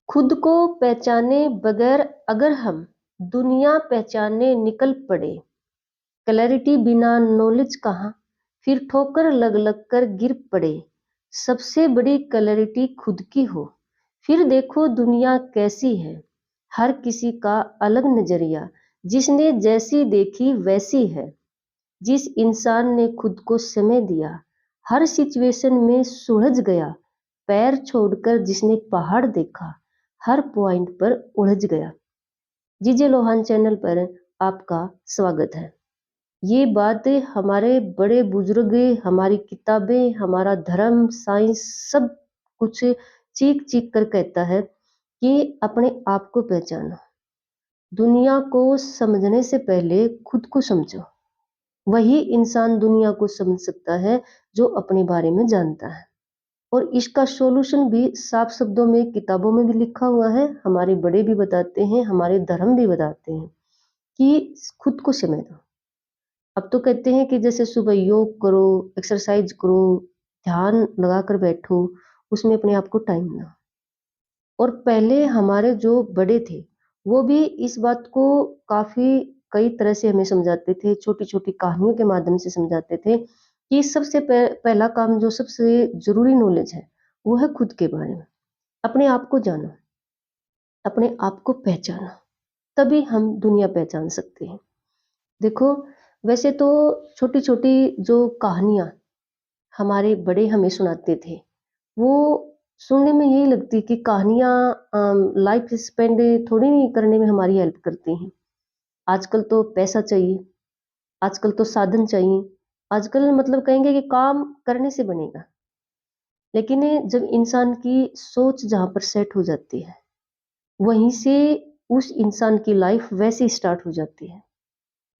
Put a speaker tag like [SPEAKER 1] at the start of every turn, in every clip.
[SPEAKER 1] खुद को पहचाने बगैर अगर हम दुनिया पहचानने निकल पड़े, क्लैरिटी बिना नॉलेज कहाँ, फिर ठोकर लग लग कर गिर पड़े। सबसे बड़ी क्लैरिटी खुद की हो, फिर देखो दुनिया कैसी है। हर किसी का अलग नजरिया, जिसने जैसी देखी वैसी है। जिस इंसान ने खुद को समय दिया, हर सिचुएशन में सुलझ गया। पैर छोड़कर जिसने पहाड़ देखा, हर पॉइंट पर उलझ गया। जीजे लोहान चैनल पर आपका स्वागत है। ये बातें हमारे बड़े बुजुर्ग, हमारी किताबें, हमारा धर्म, साइंस सब कुछ चीख चीख कर कहता है कि अपने आप को पहचानो। दुनिया को समझने से पहले खुद को समझो। वही इंसान दुनिया को समझ सकता है जो अपने बारे में जानता है। और इसका सॉल्यूशन भी साफ शब्दों में किताबों में भी लिखा हुआ है। हमारे बड़े भी बताते हैं, हमारे धर्म भी बताते हैं कि खुद को समय दो। अब तो कहते हैं कि जैसे सुबह योग करो, एक्सरसाइज करो, ध्यान लगा कर बैठो, उसमें अपने आप को टाइम दो। और पहले हमारे जो बड़े थे वो भी इस बात को काफी कई तरह से हमें समझाते थे, छोटी छोटी कहानियों के माध्यम से समझाते थे कि सबसे पहला काम, जो सबसे जरूरी नॉलेज है, वो है खुद के बारे में। अपने आप को जानो, अपने आप को पहचानो, तभी हम दुनिया पहचान सकते हैं। देखो, वैसे तो छोटी छोटी जो कहानियां हमारे बड़े हमें सुनाते थे, वो सुनने में यही लगती कि कहानियां लाइफ स्पेंड थोड़ी नहीं करने में हमारी हेल्प करती हैं। आजकल तो पैसा चाहिए, आजकल तो साधन चाहिए, आजकल मतलब कहेंगे कि काम करने से बनेगा। लेकिन जब इंसान की सोच जहाँ पर सेट हो जाती है, वहीं से उस इंसान की लाइफ वैसे स्टार्ट हो जाती है।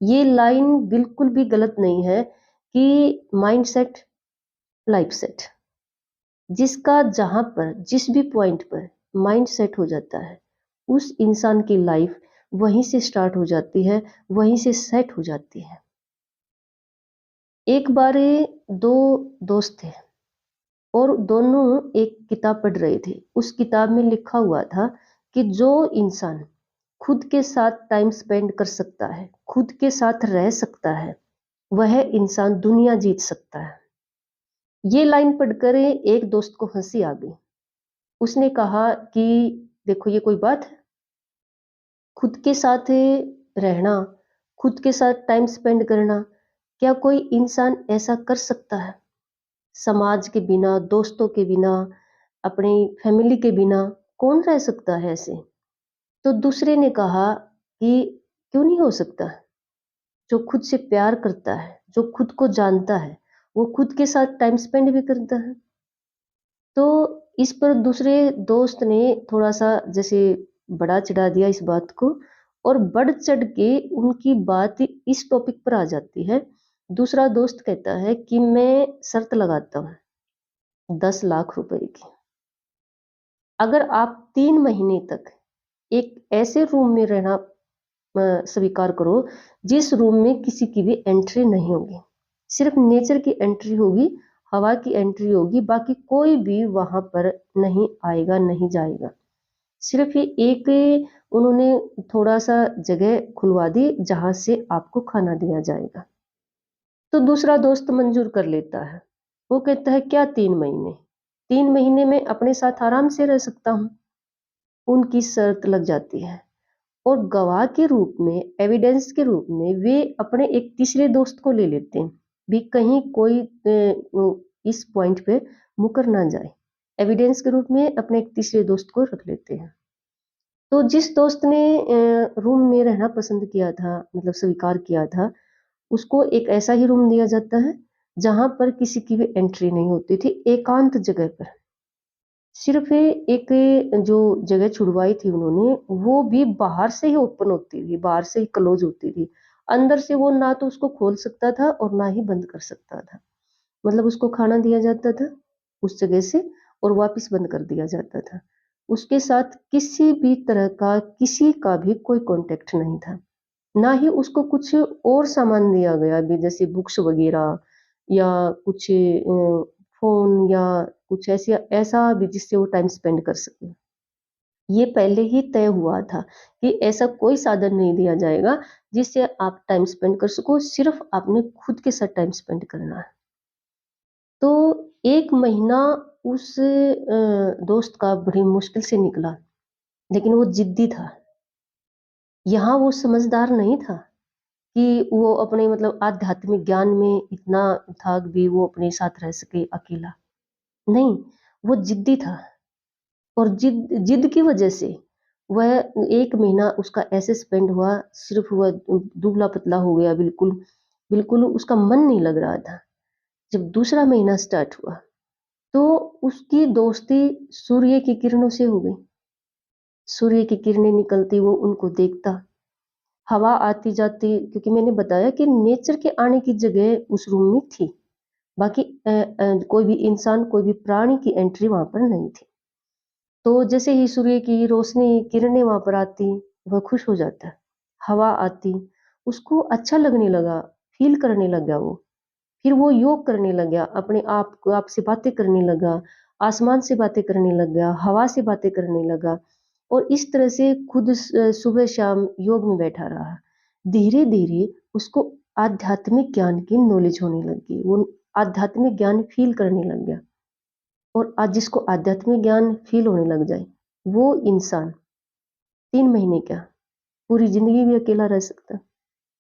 [SPEAKER 1] ये लाइन बिल्कुल भी गलत नहीं है कि माइंड सेट लाइफ सेट। जिसका जहां पर जिस भी पॉइंट पर माइंड सेट हो जाता है, उस इंसान की लाइफ वहीं से स्टार्ट हो जाती है, वहीं से सेट हो जाती है। एक बार दो दोस्त थे और दोनों एक किताब पढ़ रहे थे। उस किताब में लिखा हुआ था कि जो इंसान खुद के साथ टाइम स्पेंड कर सकता है, खुद के साथ रह सकता है, वह इंसान दुनिया जीत सकता है। ये लाइन पढ़कर एक दोस्त को हंसी आ गई। उसने कहा कि देखो, ये कोई बात है? खुद के साथ रहना, खुद के साथ टाइम स्पेंड करना, क्या कोई इंसान ऐसा कर सकता है? समाज के बिना, दोस्तों के बिना, अपनी फैमिली के बिना कौन रह सकता है ऐसे? तो दूसरे ने कहा कि क्यों नहीं हो सकता? जो खुद से प्यार करता है, जो खुद को जानता है, वो खुद के साथ टाइम स्पेंड भी करता है। तो इस पर दूसरे दोस्त ने थोड़ा सा जैसे बड़ा चढ़ा दिया इस बात को, और बढ़ चढ़ के उनकी बात इस टॉपिक पर आ जाती है। दूसरा दोस्त कहता है कि मैं शर्त लगाता हूँ 10 लाख रुपए की। अगर आप 3 महीने तक एक ऐसे रूम में रहना स्वीकार करो जिस रूम में किसी की भी एंट्री नहीं होगी, सिर्फ नेचर की एंट्री होगी, हवा की एंट्री होगी, बाकी कोई भी वहां पर नहीं आएगा, नहीं जाएगा। सिर्फ ये एक उन्होंने थोड़ा सा जगह खुलवा दी जहां से आपको खाना दिया जाएगा। तो दूसरा दोस्त मंजूर कर लेता है। वो कहता है क्या 3 महीने? 3 महीने में अपने साथ आराम से रह सकता हूँ। उनकी शर्त लग जाती है और गवाह के रूप में, एविडेंस के रूप में वे अपने एक तीसरे दोस्त को ले लेते हैं भी, कहीं कोई इस पॉइंट पे मुकर ना जाए। एविडेंस के रूप में अपने एक तीसरे दोस्त को रख लेते हैं। तो जिस दोस्त ने रूम में रहना पसंद किया था, मतलब स्वीकार किया था, उसको एक ऐसा ही रूम दिया जाता है जहां पर किसी की भी एंट्री नहीं होती थी, एकांत जगह पर। सिर्फ एक जो जगह छुड़वाई थी उन्होंने, वो भी बाहर से ही ओपन होती थी, बाहर से ही क्लोज होती थी। अंदर से वो ना तो उसको खोल सकता था और ना ही बंद कर सकता था। मतलब उसको खाना दिया जाता था उस जगह से और वापस बंद कर दिया जाता था। उसके साथ किसी भी तरह का, किसी का भी कोई कांटेक्ट नहीं था। ना ही उसको कुछ और सामान दिया गया भी, जैसे बुक्स वगैरह या कुछ फोन या कुछ ऐसा ऐसा भी जिससे वो टाइम स्पेंड कर सके। ये पहले ही तय हुआ था कि ऐसा कोई साधन नहीं दिया जाएगा जिससे आप टाइम स्पेंड कर सको, सिर्फ आपने खुद के साथ टाइम स्पेंड करना है। तो 1 महीना उस दोस्त का बड़ी मुश्किल से निकला, लेकिन वो ज़िद्दी था। यहाँ वो समझदार नहीं था कि वो अपने मतलब आध्यात्मिक ज्ञान में इतना था कि भी वो अपने साथ रह सके अकेला। नहीं, वो ज़िद्दी था और जिद जिद की वजह से वह 1 महीना उसका ऐसे स्पेंड हुआ, सिर्फ़ वह दुबला-पतला हो गया बिल्कुल, बिल्कुल उसका मन नहीं लग रहा था। जब दूसरा महीना स्टार्ट हुआ, तो उसकी दोस्ती सूर्य की किरणों से हो गई। सूर्य की किरणें निकलती, वो उनको देखता, हवा आती-जाती, क्योंकि मैंने बताया कि नेचर के आने की जगह उस रूम में थी। बाकी कोई भी इंसान, कोई भी प्राणी की एंट्री वहाँ पर नहीं थी। तो जैसे ही सूर्य की रोशनी, किरणें वहाँ पर आती, वह खुश हो जाता। हवा आती, उसको अच्छा लगने लगा, फ़ील करने लग गया वो। फिर वो योग करने लग गया, अपने आप से बातें करने लगा, आसमान से बातें करने लग गया, हवा से बातें करने लगा और इस तरह से खुद सुबह-शाम योग में बैठा रहा। धीरे-धीरे उसको आध्यात्मिक ज्ञान की नॉलेज होने लगी। वो आध्यात्मिक ज्ञान फ़ील करने लग गया और आज जिसको आध्यात्मिक ज्ञान फ़ील होने लग जाए, वो इंसान 3 महीने क्या, पूरी ज़िंदगी भी अकेला रह सकता है।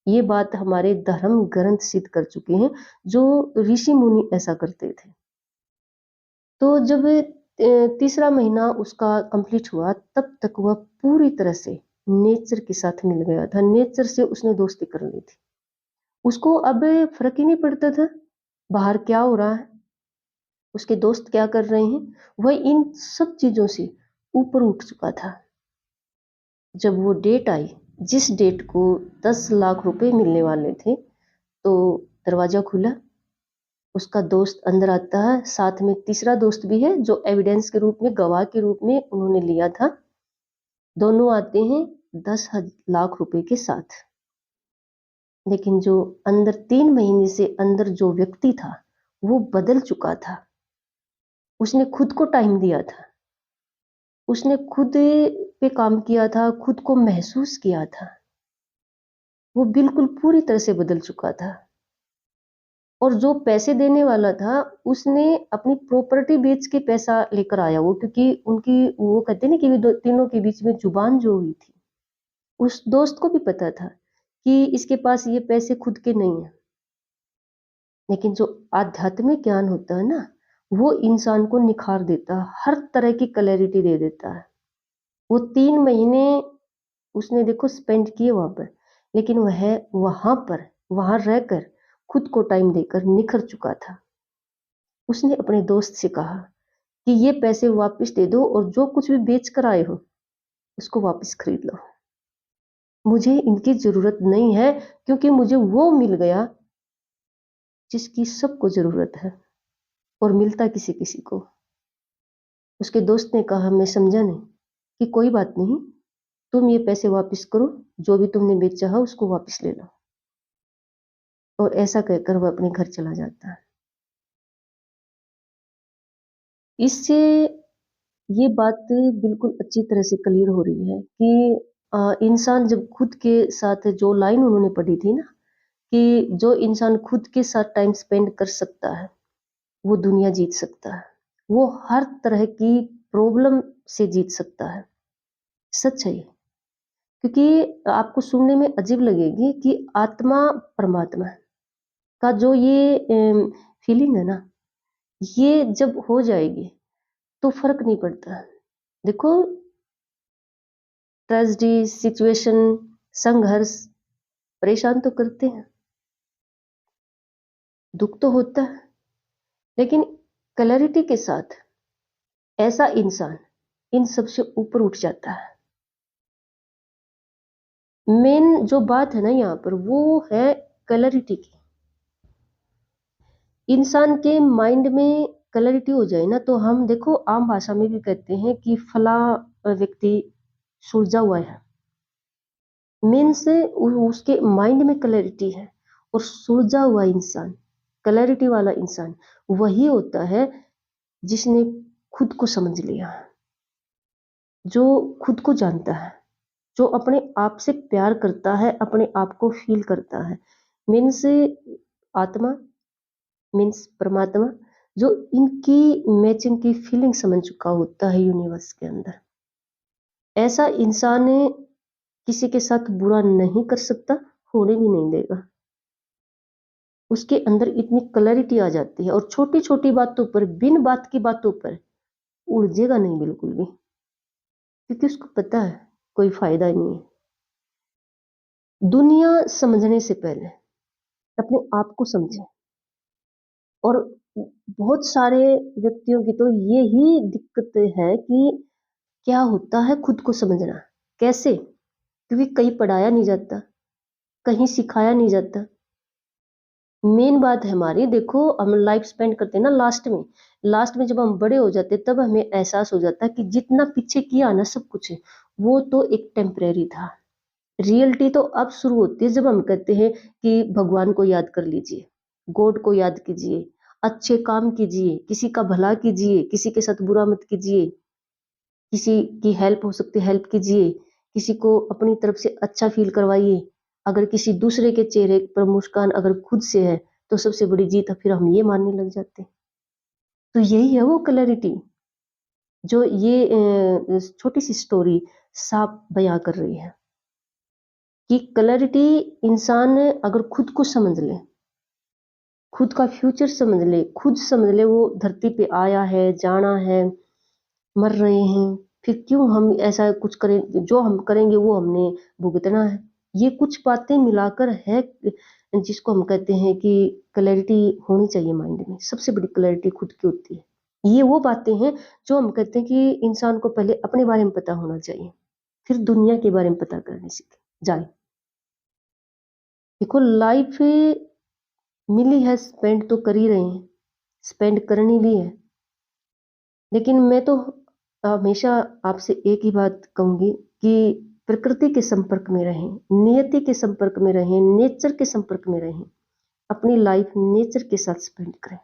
[SPEAKER 1] ये बात हमारे धर्म ग्रंथ सिद्ध कर चुके हैं, जो ऋषि मुनि ऐसा करते थे। तो जब तीसरा महीना उसका कंप्लीट हुआ, तब तक वह पूरी तरह से नेचर के साथ मिल गया था, नेचर से उसने दोस्ती कर ली थी। उसको अब फर्क ही नहीं पड़ता था बाहर क्या हो रहा है, उसके दोस्त क्या कर रहे हैं, वह इन सब चीजों से ऊपर उठ चुका था। जब वो डेट आई, जिस डेट को 10 लाख रुपए मिलने वाले थे, तो दरवाजा खुला, उसका दोस्त अंदर आता है, साथ में तीसरा दोस्त भी है जो एविडेंस के रूप में, गवाह के रूप में उन्होंने लिया था। दोनों आते हैं 10 लाख रुपए के साथ। लेकिन जो अंदर 3 महीने से अंदर जो व्यक्ति था, वो बदल चुका था। उसने खुद को टाइम दिया था, उसने खुद पे काम किया था, खुद को महसूस किया था। वो बिल्कुल पूरी तरह से बदल चुका था। और जो पैसे देने वाला था, उसने अपनी प्रॉपर्टी बेच के पैसा लेकर आया वो, क्योंकि उनकी वो कहते हैं ना कि तीनों के बीच में जुबान जो हुई थी, उस दोस्त को भी पता था कि इसके पास ये पैसे खुद के नहीं है। लेकिन जो आध्यात्मिक ज्ञान होता है ना, वो इंसान को निखार देता है, हर तरह की क्लैरिटी दे देता है। वो 3 महीने उसने देखो स्पेंड किए वहां पर, लेकिन वह वहां पर, वहां रहकर खुद को टाइम देकर निखर चुका था। उसने अपने दोस्त से कहा कि ये पैसे वापस दे दो और जो कुछ भी बेच कर आए हो उसको वापस खरीद लो। मुझे इनकी जरूरत नहीं है, क्योंकि मुझे वो मिल गया जिसकी सबको जरूरत है और मिलता किसी किसी को। उसके दोस्त ने कहा, मैं समझा नहीं, कि कोई बात नहीं, तुम ये पैसे वापस करो, जो भी तुमने बेचा है उसको वापस ले लो। और ऐसा कहकर वह अपने घर चला जाता है। इससे ये बात बिल्कुल अच्छी तरह से क्लियर हो रही है कि इंसान जब खुद के साथ, जो लाइन उन्होंने पढ़ी थी ना, कि जो इंसान खुद के साथ टाइम स्पेंड कर सकता है, वो दुनिया जीत सकता है। वो हर तरह की प्रॉब्लम से जीत सकता है। सच है ये। क्योंकि आपको सुनने में अजीब लगेगी कि आत्मा परमात्मा का जो ये फीलिंग है ना, ये जब हो जाएगी तो फर्क नहीं पड़ता। देखो, ट्रेजेडी, सिचुएशन, संघर्ष परेशान तो करते हैं, दुख तो होता है, लेकिन क्लैरिटी के साथ ऐसा इंसान इन सबसे ऊपर उठ जाता है। मेन जो बात है ना यहाँ पर, वो है क्लैरिटी की। इंसान के माइंड में क्लैरिटी हो जाए ना, तो हम देखो आम भाषा में भी कहते हैं कि फला व्यक्ति सुलझा हुआ है। मीन्स उसके माइंड में क्लैरिटी है। और सुलझा हुआ इंसान, क्लैरिटी वाला इंसान वही होता है जिसने खुद को समझ लिया, जो खुद को जानता है, जो अपने आप से प्यार करता है, अपने आप को फील करता है, मीन्स आत्मा, मीन्स परमात्मा, जो इनकी मैचिंग की फीलिंग समझ चुका होता है यूनिवर्स के अंदर। ऐसा इंसान किसी के साथ बुरा नहीं कर सकता, होने भी नहीं देगा। उसके अंदर इतनी क्लैरिटी आ जाती है और छोटी छोटी बातों पर, बिन बात की बातों पर उलझेगा नहीं बिल्कुल भी, क्योंकि उसको पता है कोई फायदा ही नहीं है। दुनिया समझने से पहले अपने आप को समझें। और बहुत सारे व्यक्तियों की तो यही दिक्कत है कि क्या होता है खुद को समझना कैसे, क्योंकि कहीं पढ़ाया नहीं जाता, कहीं सिखाया नहीं जाता। मेन बात है हमारी, देखो हम लाइफ स्पेंड करते हैं ना, लास्ट में जब हम बड़े हो जाते तब हमें एहसास हो जाता है कि जितना पीछे किया ना सब कुछ वो तो एक टेम्परेरी था। रियलिटी तो अब शुरू होती है जब हम कहते हैं कि भगवान को याद कर लीजिए, गॉड को याद कीजिए, अच्छे काम कीजिए, किसी का भला कीजिए, किसी के साथ बुरा मत कीजिए, किसी की हेल्प हो सकती है हेल्प कीजिए, किसी को अपनी तरफ से अच्छा फील करवाइए। अगर किसी दूसरे के चेहरे पर मुस्कान अगर खुद से है तो सबसे बड़ी जीत है, फिर हम ये मानने लग जाते हैं। तो यही है वो क्लैरिटी जो ये छोटी सी स्टोरी साफ बयां कर रही है कि क्लैरिटी इंसान अगर खुद को समझ ले, खुद का फ्यूचर समझ ले, खुद समझ ले वो धरती पे आया है, जाना है, मर रहे हैं, फिर क्यों हम ऐसा कुछ करें, जो हम करेंगे वो हमने भुगतना है। ये कुछ बातें मिलाकर है जिसको हम कहते हैं कि क्लैरिटी होनी चाहिए माइंड में। सबसे बड़ी क्लैरिटी खुद की होती है। ये वो बातें हैं जो हम कहते हैं कि इंसान को पहले अपने बारे में पता होना चाहिए, फिर दुनिया के बारे में पता करने सीखे जाए। देखो लाइफ मिली है, स्पेंड तो कर ही रहे हैं, स्पेंड करनी भी है, लेकिन मैं तो हमेशा आपसे एक ही बात कहूंगी कि प्रकृति के संपर्क में रहें, नियति के संपर्क में रहें, नेचर के संपर्क में रहें, अपनी लाइफ नेचर के साथ स्पेंड करें।